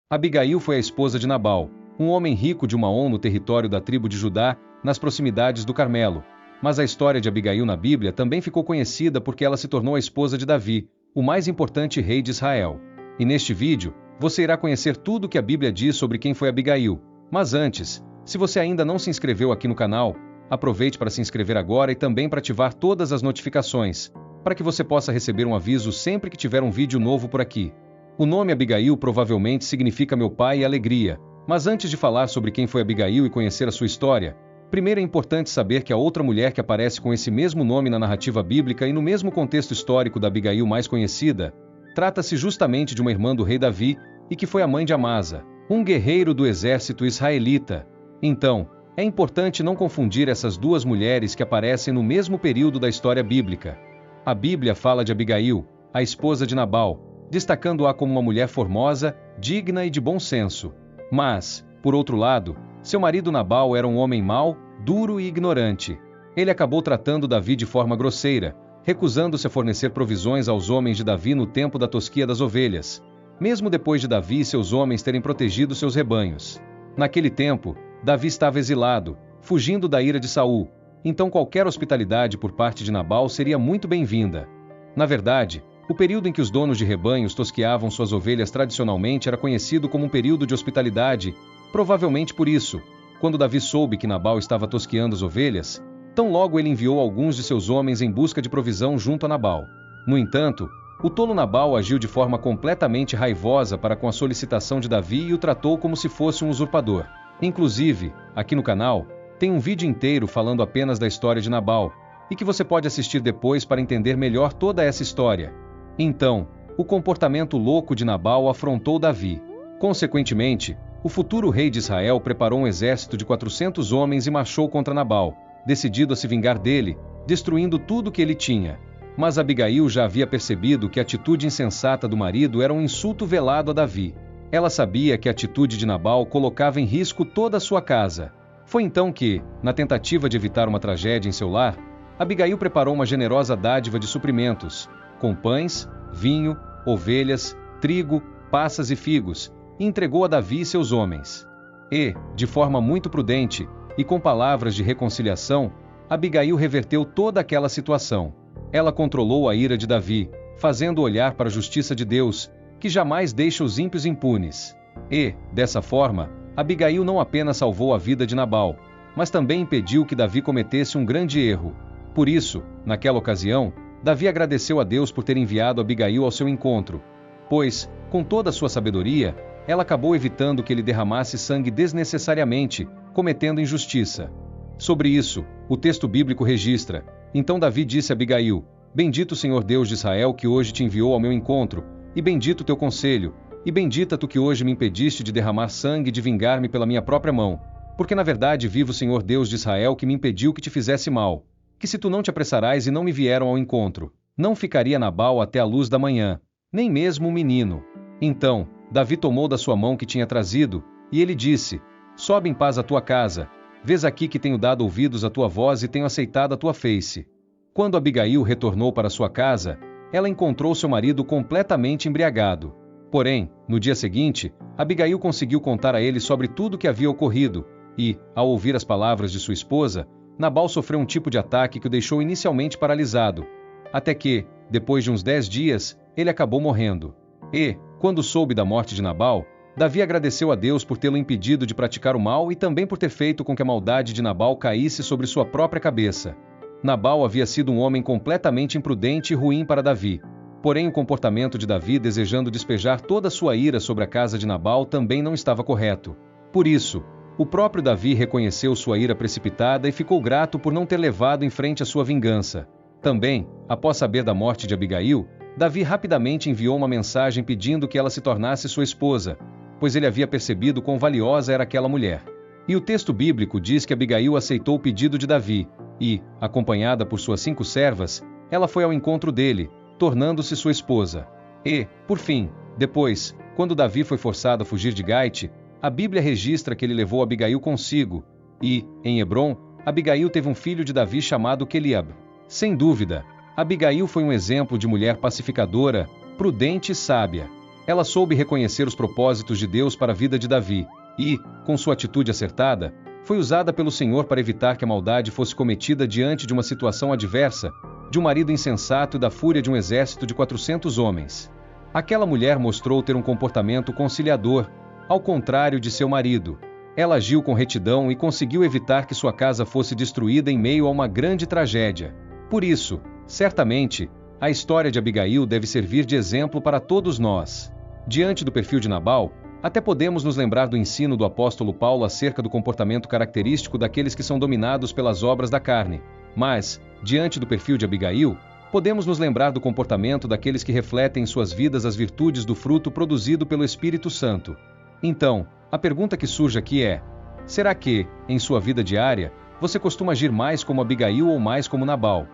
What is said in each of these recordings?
Abigail foi a esposa de Nabal, um homem rico de On no território da tribo de Judá, nas proximidades do Carmelo. Mas a história de Abigail na Bíblia também ficou conhecida porque ela se tornou a esposa de Davi, o mais importante rei de Israel. E neste vídeo, você irá conhecer tudo o que a Bíblia diz sobre quem foi Abigail. Mas antes, se você ainda não se inscreveu aqui no canal, aproveite para se inscrever agora e também para ativar todas as notificações, para que você possa receber um aviso sempre que tiver um vídeo novo por aqui. O nome Abigail provavelmente significa meu pai e alegria, mas antes de falar sobre quem foi Abigail e conhecer a sua história, primeiro é importante saber que a outra mulher que aparece com esse mesmo nome na narrativa bíblica e no mesmo contexto histórico da Abigail mais conhecida, trata-se justamente de uma irmã do rei Davi e que foi a mãe de Amasa, um guerreiro do exército israelita. Então, é importante não confundir essas duas mulheres que aparecem no mesmo período da história bíblica. A Bíblia fala de Abigail, a esposa de Nabal, destacando-a como uma mulher formosa, digna e de bom senso. Mas, por outro lado, seu marido Nabal era um homem mau, duro e ignorante. Ele acabou tratando Davi de forma grosseira, recusando-se a fornecer provisões aos homens de Davi no tempo da tosquia das ovelhas, mesmo depois de Davi e seus homens terem protegido seus rebanhos. Naquele tempo, Davi estava exilado, fugindo da ira de Saul, então qualquer hospitalidade por parte de Nabal seria muito bem-vinda. Na verdade, o período em que os donos de rebanhos tosqueavam suas ovelhas tradicionalmente era conhecido como um período de hospitalidade, provavelmente por isso, quando Davi soube que Nabal estava tosqueando as ovelhas, tão logo ele enviou alguns de seus homens em busca de provisão junto a Nabal. No entanto, o tolo Nabal agiu de forma completamente raivosa para com a solicitação de Davi e o tratou como se fosse um usurpador. Inclusive, aqui no canal, tem um vídeo inteiro falando apenas da história de Nabal, e que você pode assistir depois para entender melhor toda essa história. Então, o comportamento louco de Nabal afrontou Davi. Consequentemente, o futuro rei de Israel preparou um exército de 400 homens e marchou contra Nabal, decidido a se vingar dele, destruindo tudo que ele tinha. Mas Abigail já havia percebido que a atitude insensata do marido era um insulto velado a Davi. Ela sabia que a atitude de Nabal colocava em risco toda a sua casa. Foi então que, na tentativa de evitar uma tragédia em seu lar, Abigail preparou uma generosa dádiva de suprimentos, com pães, vinho, ovelhas, trigo, passas e figos, e entregou a Davi e seus homens. E, de forma muito prudente, e com palavras de reconciliação, Abigail reverteu toda aquela situação. Ela controlou a ira de Davi, fazendo olhar para a justiça de Deus, que jamais deixa os ímpios impunes. E, dessa forma, Abigail não apenas salvou a vida de Nabal, mas também impediu que Davi cometesse um grande erro. Por isso, naquela ocasião, Davi agradeceu a Deus por ter enviado Abigail ao seu encontro, pois, com toda a sua sabedoria, ela acabou evitando que ele derramasse sangue desnecessariamente, cometendo injustiça. Sobre isso, o texto bíblico registra: então Davi disse a Abigail: Bendito o Senhor Deus de Israel que hoje te enviou ao meu encontro, e bendito o teu conselho, e bendita tu que hoje me impediste de derramar sangue e de vingar-me pela minha própria mão, porque na verdade vive o Senhor Deus de Israel que me impediu que te fizesse mal, que se tu não te apressarais e não me vieram ao encontro, não ficaria Nabal até a luz da manhã, nem mesmo o menino. Então, Davi tomou da sua mão que tinha trazido, e ele disse: Sobe em paz à tua casa, vês aqui que tenho dado ouvidos à tua voz e tenho aceitado a tua face. Quando Abigail retornou para sua casa, ela encontrou seu marido completamente embriagado. Porém, no dia seguinte, Abigail conseguiu contar a ele sobre tudo o que havia ocorrido, e, ao ouvir as palavras de sua esposa, Nabal sofreu um tipo de ataque que o deixou inicialmente paralisado, até que, depois de uns 10 dias, ele acabou morrendo. E, quando soube da morte de Nabal, Davi agradeceu a Deus por tê-lo impedido de praticar o mal e também por ter feito com que a maldade de Nabal caísse sobre sua própria cabeça. Nabal havia sido um homem completamente imprudente e ruim para Davi. Porém, o comportamento de Davi desejando despejar toda a sua ira sobre a casa de Nabal também não estava correto. Por isso, o próprio Davi reconheceu sua ira precipitada e ficou grato por não ter levado em frente a sua vingança. Também, após saber da morte de Abigail, Davi rapidamente enviou uma mensagem pedindo que ela se tornasse sua esposa, pois ele havia percebido quão valiosa era aquela mulher. E o texto bíblico diz que Abigail aceitou o pedido de Davi, e, acompanhada por suas 5 servas, ela foi ao encontro dele, tornando-se sua esposa. E, por fim, depois, quando Davi foi forçado a fugir de Gaite, a Bíblia registra que ele levou Abigail consigo, e, em Hebrom, Abigail teve um filho de Davi chamado Queliab. Sem dúvida, Abigail foi um exemplo de mulher pacificadora, prudente e sábia. Ela soube reconhecer os propósitos de Deus para a vida de Davi, e, com sua atitude acertada, foi usada pelo Senhor para evitar que a maldade fosse cometida diante de uma situação adversa, de um marido insensato e da fúria de um exército de 400 homens. Aquela mulher mostrou ter um comportamento conciliador, ao contrário de seu marido. Ela agiu com retidão e conseguiu evitar que sua casa fosse destruída em meio a uma grande tragédia. Por isso, certamente, a história de Abigail deve servir de exemplo para todos nós. Diante do perfil de Nabal, até podemos nos lembrar do ensino do apóstolo Paulo acerca do comportamento característico daqueles que são dominados pelas obras da carne. Mas, diante do perfil de Abigail, podemos nos lembrar do comportamento daqueles que refletem em suas vidas as virtudes do fruto produzido pelo Espírito Santo. Então, a pergunta que surge aqui é: será que, em sua vida diária, você costuma agir mais como Abigail ou mais como Nabal?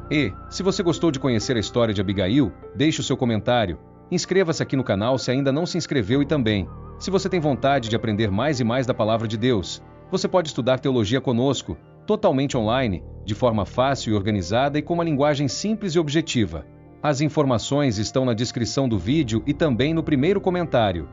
E, se você gostou de conhecer a história de Abigail, deixe o seu comentário. Inscreva-se aqui no canal se ainda não se inscreveu e também, se você tem vontade de aprender mais e mais da Palavra de Deus, você pode estudar teologia conosco, totalmente online, de forma fácil e organizada e com uma linguagem simples e objetiva. As informações estão na descrição do vídeo e também no primeiro comentário.